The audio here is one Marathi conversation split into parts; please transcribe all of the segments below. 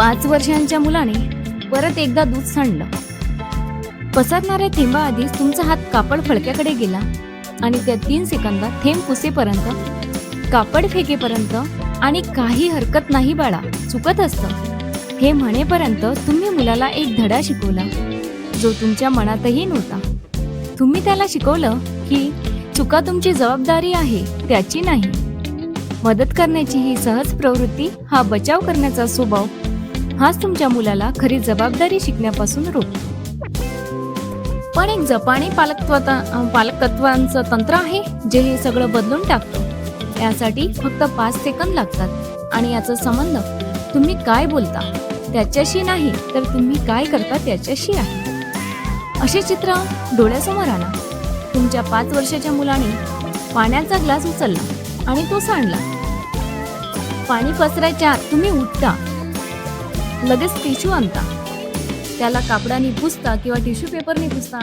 5 वर्षांच्या मुलाने परत एकदा दूध सांडलं. पसरणाऱ्या थेंबाआधीच तुमचा हात कापड फडक्याकडे गेला आणि त्या 3 सेकंदात थेंब पुसेपर्यंत, कापड फेकेपर्यंत आणि काही हरकत नाही बाळा, चुकत असतं हे म्हणेपर्यंत तुम्ही मुलाला एक धडा शिकवला जो तुमच्या मनातही नव्हता. तुम्ही त्याला शिकवलं की चुका तुमची जबाबदारी आहे, त्याची नाही. मदत करण्याची ही सहज प्रवृत्ती, हा बचाव करण्याचा स्वभाव, हाच तुमच्या मुलाला खरी जबाबदारी शिकण्यापासून रोखतो. पण एक जपानी पालकत्वाचं तंत्र आहे जे हे सगळं बदलून टाकतं. यासाठी फक्त 5 सेकंद लागतात आणि याचा संबंध तुम्ही काय बोलता त्याच्याशी नाही, तर तुम्ही काय करता त्याच्याशी आहे. असे चित्र डोळ्यासमोर आणा. तुमच्या 5 वर्षाच्या मुलाने पाण्याचा ग्लास उचलला आणि तो सांडला. पाणी पसरायच्या आत तुम्ही उठता, लगेच टिश्यू आणता, त्याला कापडाने पुसता किंवा टिश्यू पेपरने पुसता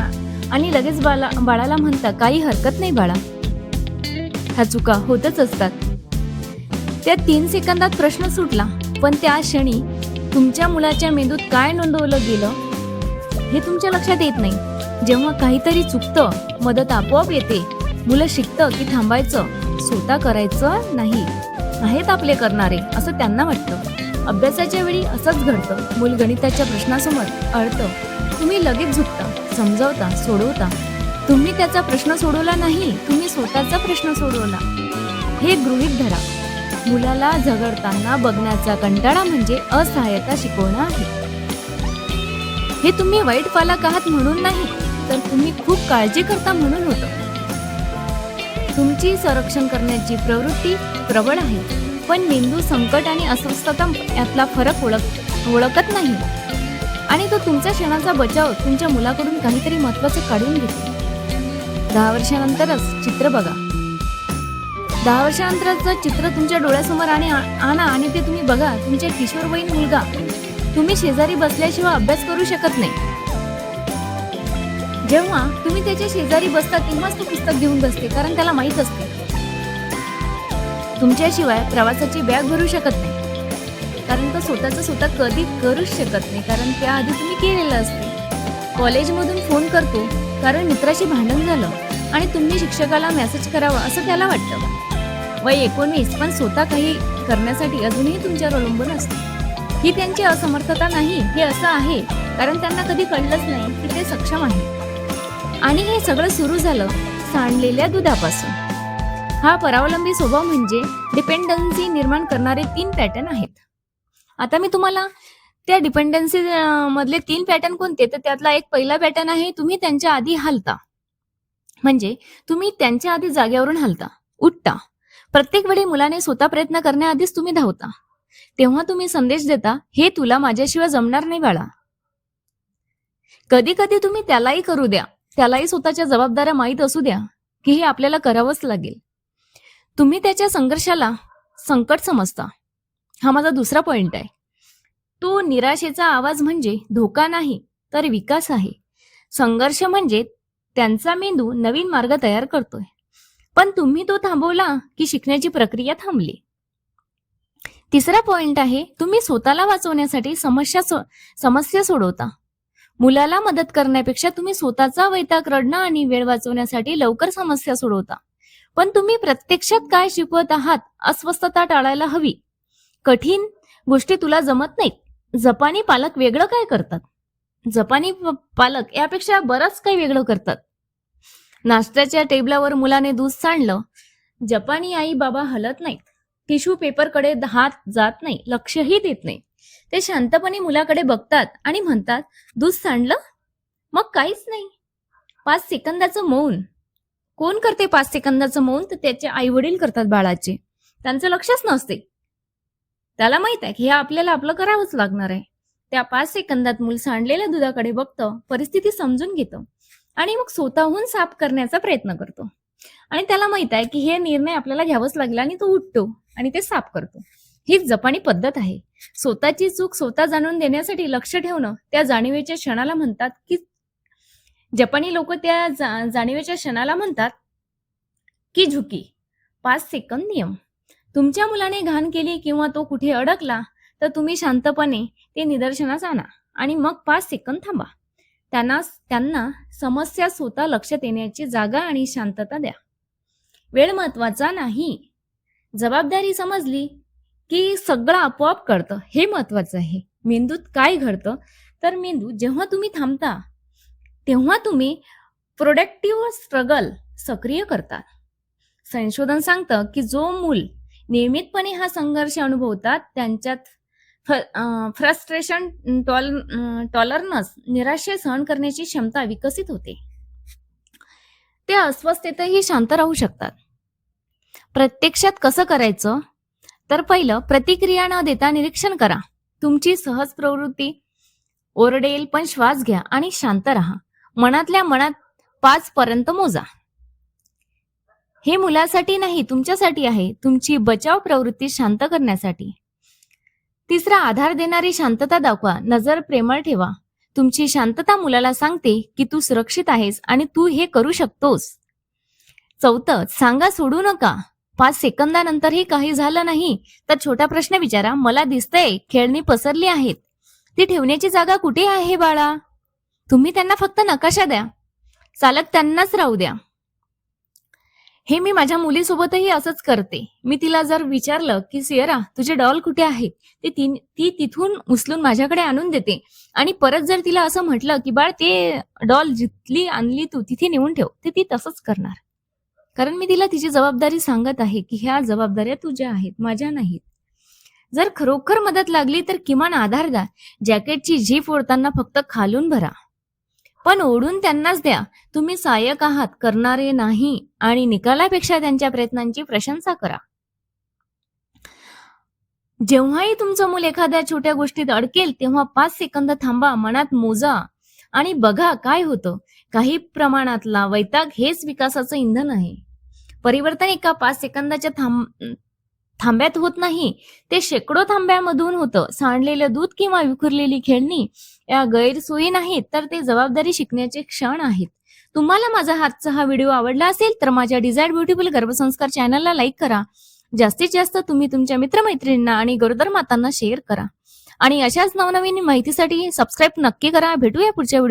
आणि लगेच बाळाला म्हणता, काही हरकत नाही बाळा, ह्या चुका होतच असतात. त्या 3 सेकंदात प्रश्न सुटला. पण त्या क्षणी तुमच्या मुलाच्या मेंदूत काय नोंदवलं गेलं हे तुमच्या लक्षात येत नाही. जेव्हा काहीतरी चुकतं, मदत आपोआप येते. मुलं शिकतं की थांबायचं, स्वतः करायचं नाही, आहेत आपले करणारे असं त्यांना वाटतं. अभ्यासाच्या वेळी असंच घडतं. मूल गणिताच्या प्रश्नासमोर अडतं, तुम्ही लगेच झुकता, समजावता, सोडवता. तुम्ही त्याचा प्रश्न सोडवला नाही, तुम्ही स्वतःचा प्रश्न सोडवला. हे गृहीत धरा. मुलाला झगडताना बघण्याचा कंटाळा म्हणजे असहाय्यता शिकवणं आहे. हे तुम्ही वाईट पालक आहात म्हणून नाही, तर तुम्ही खूप काळजी करता म्हणून होतं. तुमची संरक्षण करण्याची प्रवृत्ती प्रबळ आहे, पण मेंदू संकट आणि अस्वस्थता यातला फरक ओळखत नाही आणि तो तुमच्या क्षणाचा बचाव तुमच्या मुलाकडून काहीतरी महत्वाचं काढून घेतो. 10 वर्षानंतरच चित्र बघा. 10 वर्षानंतरचं चित्र तुमच्या डोळ्यासमोर आणा आणि ते तुम्ही बघा. तुमच्या किशोरवयीन मुलगा तुम्ही शेजारी बसल्याशिवाय अभ्यास करू शकत नाही. जेव्हा तुम्ही त्याच्या शेजारी बसता तेव्हाच तो पुस्तक घेऊन बसते, कारण त्याला माहित असते तुमच्याशिवाय प्रवासाची बॅग भरू शकत नाही, कारण तो स्वतः कधी करूच शकत नाही, कारण त्याआधी तुम्ही केलेलं असते. कॉलेजमधून फोन करतो कारण मित्राशी भांडण झालं आणि तुम्ही शिक्षकाला मेसेज करावा असं त्याला वाटतं. वय 19, पण स्वतः काही करण्यासाठी अजूनही तुमच्यावर अवलंबून असते. ही त्यांची असमर्थता नाही, हे असं आहे कारण त्यांना कधी कळलंच नाही की ते सक्षम आहे. आणि हे सगळं सुरू झालं सांडलेल्या दुधापासून. हा परावलंबी स्वभाव म्हणजे डिपेंडन्सी निर्माण करणारे 3 पॅटर्न आहेत. आता मी तुम्हाला त्या डिपेंडन्सी मधले 3 पॅटर्न कोणते, तर त्यातला एक पहिला पॅटर्न आहे, तुम्ही त्यांच्या आधी हलता. म्हणजे तुम्ही त्यांच्या आधी जागेवरून हलता, उठता. प्रत्येक वेळी मुलाने स्वतः प्रयत्न करण्याआधीच तुम्ही धावता. तेव्हा तुम्ही संदेश देता, हे तुला माझ्याशिवाय जमणार नाही बाळा. कधी कधी तुम्ही त्यालाही करू द्या, त्यालाही स्वतःच्या जबाबदाऱ्या माहीत असू द्या की हे आपल्याला करावंच लागेल. तुम्ही त्याच्या संघर्षाला संकट समजता. हा माझा दुसरा पॉइंट आहे. तो निराशेचा आवाज म्हणजे धोका नाही, तर विकास आहे. संघर्ष म्हणजे त्यांचा मेंदू नवीन मार्ग तयार करतोय, पण तुम्ही तो थांबवला की शिकण्याची प्रक्रिया थांबली. तिसरा पॉइंट आहे, तुम्ही स्वतःला वाचवण्यासाठी समस्या सोडवता. मुलाला मदत करण्यापेक्षा तुम्ही स्वतःचा वैताग, रडणं आणि वेळ वाचवण्यासाठी लवकर समस्या सोडवता. पण तुम्ही प्रत्यक्षात काय शिकवत आहात? अस्वस्थता टाळायला हवी. कठीण गोष्टी तुला जमत नाहीत. जपानी पालक वेगळं काय करतात? जपानी पालक यापेक्षा बरंच काही वेगळं करतात. नाश्त्याच्या टेबलावर मुलाने दूध सांडलं, जपानी आई बाबा हलत नाहीत, टिश्यू पेपरकडे हात जात नाही, लक्षही देत नाही. ते शांतपणे मुलाकडे बघतात आणि म्हणतात, दूध सांडलं? मग काहीच नाही. 5 सेकंदाचं मौन. कोण करते 5 सेकंदाचं मौन? तर त्याचे आई वडील करतात बाळाचे. त्यांचं लक्षच नसते. त्याला माहित आहे की हे आपल्याला आपलं करावंच लागणार आहे. त्या 5 सेकंदात मूल सांडलेल्या दुधाकडे बघतं, परिस्थिती समजून घेतं आणि मग स्वतःहून साफ करण्याचा प्रयत्न करतो. आणि त्याला माहित आहे की हे निर्णय आपल्याला घ्यावंच लागेल आणि तो उठतो आणि ते साफ करतो. हीच जपानी पद्धत आहे. स्वतःची चूक स्वतः जाणून देण्यासाठी लक्ष ठेवणं, त्या जाणीवेच्या क्षणाला म्हणतात की जपानी लोक त्या जाणीवेच्या क्षणाला म्हणतात की झुकी. 5 सेकंद नियम. तुमच्या मुलाने घाण केली किंवा तो कुठे अडकला तर तुम्ही शांतपणे ते निदर्शनास आणा आणि मग 5 सेकंद थांबा. त्यांना समस्या स्वतः लक्षात येण्याची जागा आणि शांतता द्या. वेळ महत्वाचा नाही. जबाबदारी समजली की सगळं आपोआप कळतं. हे महत्वाचं आहे. मेंदूत काय घडतं तर मेंदू जेव्हा तुम्ही थांबता तेव्हा तुम्ही प्रोडक्टिव्ह स्ट्रगल सक्रिय करतात. संशोधन सांगतं की जो मूल नियमितपणे हा संघर्ष अनुभवतात त्यांच्यात फ्रस्ट्रेशन टॉलरन्स निराशे सहन करण्याची क्षमता विकसित होते. ते अस्वस्थतेतही शांत राहू शकतात. प्रत्यक्षात कसं करायचं तर पहिलं प्रतिक्रिया न देता निरीक्षण करा. तुमची सहज प्रवृत्ती ओरडेल पण श्वास घ्या आणि शांत राहा. मनातल्या मनात 5 पर्यंत मोजा. हे मुलासाठी नाही तुमच्यासाठी आहे. तुमची बचाव प्रवृत्ती शांत करण्यासाठी. तिसरा आधार देणारी शांतता दाखवा. नजर प्रेमळ ठेवा. तुमची शांतता मुलाला सांगते की तू सुरक्षित आहेस आणि तू हे करू शकतोस. चौथं सांगा सोडू नका. 5 सेकंदानंतरही काही झालं नाही तर छोटा प्रश्न विचारा. मला दिसतंय खेळणी पसरली आहेत. ती ठेवण्याची जागा कुठे आहे बाळा? तुम्ही त्यांना फक्त नकाशा द्या. चालक त्यांनाच राहू द्या. हे मी माझ्या मुलीसोबतही असंच करते. मी तिला जर विचारलं की सियरा तुझे डॉल कुठे आहे, ती तिथून उचलून माझ्याकडे आणून देते आणि परत जर तिला असं म्हटलं की बाळ ते डॉल जिथली आणली तू तिथे नेऊन ठेव, ते ती तसंच करणार. कारण मी तिला तिची जबाबदारी सांगत आहे की ह्या जबाबदाऱ्या तुझ्या आहेत, माझ्या नाहीत. जर खरोखर मदत लागली तर किमान आधार द्या. जॅकेटची झीप ओढताना फक्त खालून भरा पण ओढून त्यांनाच द्या. तुम्ही सहाय्यक आहात, करणारे नाही आणि निकालापेक्षा त्यांच्या प्रयत्नांची प्रशंसा करा. जेव्हाही तुमचं मूल एखाद्या छोट्या गोष्टीत अडकेल तेव्हा 5 सेकंद थांबा, मनात मोजा आणि बघा काय होतं. काही प्रमाणातला वैताग हेच विकासाचं इंधन आहे. परिवर्तन एका 5 सेकंदाच्या थांब्यात होत नाही, ते शेकडो थांब्यामधून होतं. सांडलेलं दूध किंवा विखुरलेली खेळणी या गैरसोयी नाहीत तर ते जबाबदारी शिकण्याचे क्षण आहेत. तुम्हाला माझा आजचा हा व्हिडिओ आवडला असेल तर माझ्या डिझायर्ड ब्युटिफुल गर्भसंस्कार चॅनलला लाईक करा. जास्तीत जास्त तुम्ही तुमच्या मित्रमैत्रिणींना आणि गरोदर मातांना शेअर करा आणि अशाच नवनवीन माहितीसाठी सबस्क्राईब नक्की करा. भेटूया पुढच्या व्हिडिओ